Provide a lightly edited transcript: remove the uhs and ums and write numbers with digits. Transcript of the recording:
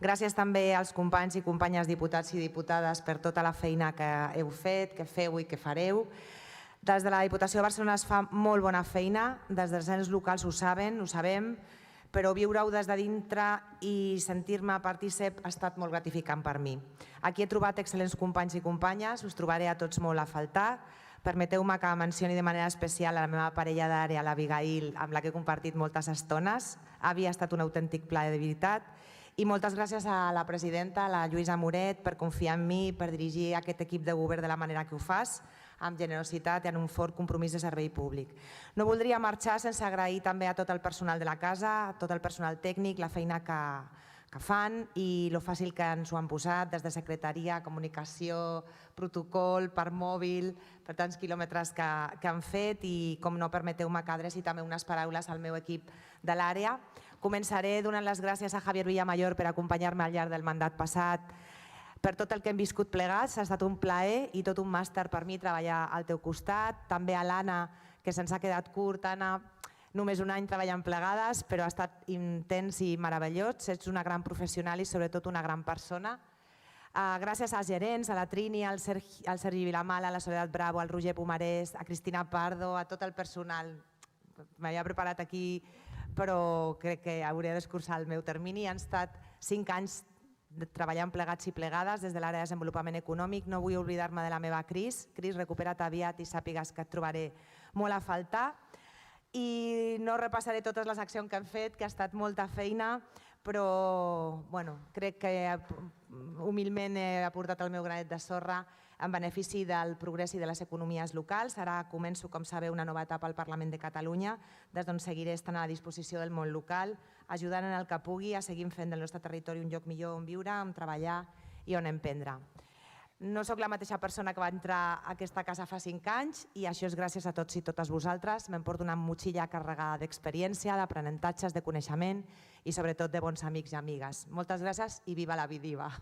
Gràcies també als companys i companyes diputats i diputades per tota la feina que heu fet, que feu i que fareu. Des de la Diputació de Barcelona es fa molt bona feina, des dels ens locals ho saben, ho sabem, però viure-ho des de dintre i sentir-me partícip ha estat molt gratificant per mi. Aquí he trobat excel·lents companys i companyes, us trobaré a tots molt a faltar. Permeteu-me que mencioni de manera especial a la meva parella d'àrea, l'Abigail, amb la que he compartit moltes estones. Havia estat un autèntic plaer de veritat. I moltes gràcies a la presidenta, la Lluïsa Moret, per confiar en mi, per dirigir aquest equip de govern de la manera que ho fas, amb generositat i amb un fort compromís de servei públic. No voldria marxar sense agrair també a tot el personal de la casa, a tot el personal tècnic, la feina que fan i lo fàcil que ens ho han posat, des de secretaria, comunicació, protocol, per mòbil, per tants quilòmetres que han fet i, com no, permeteu-me que adreci també unes paraules al meu equip de l'àrea. Començaré donant les gràcies a Javier Villamayor per acompanyar-me al llarg del mandat passat, per tot el que hem viscut plegats. Ha estat un plaer i tot un màster per mi treballar al teu costat. També a l'Anna, que se'ns ha quedat curt. Anna, només un any treballant plegades, però ha estat intens i meravellós. Ets una gran professional i sobretot una gran persona. Gràcies als gerents, a la Trini, al Sergi Vilamala, a la Soledat Bravo, al Roger Pomarés, a Cristina Pardo, a tot el personal. M'havia preparat aquí, però crec que hauria d'escurçar el meu termini. Han estat 5 anys treballant plegats i plegades des de l'àrea de desenvolupament econòmic. No vull oblidar-me de la meva Cris. Cris, recupera't aviat i sàpigues que et trobaré molt a faltar. I no repassaré totes les accions que hem fet, que ha estat molta feina, però crec que humilment he aportat el meu granet de sorra en benefici del progrés i de les economies locals. Ara començo, com sabeu, una nova etapa al Parlament de Catalunya, des d'on seguiré estant a la disposició del món local, ajudant en el que pugui a seguir fent del nostre territori un lloc millor on viure, on treballar i on emprendre. No soc la mateixa persona que va entrar a aquesta casa fa 5 anys i això és gràcies a tots i totes vosaltres. M'emporto una motxilla carregada d'experiència, d'aprenentatges, de coneixement i sobretot de bons amics i amigues. Moltes gràcies i viva la Vidiva!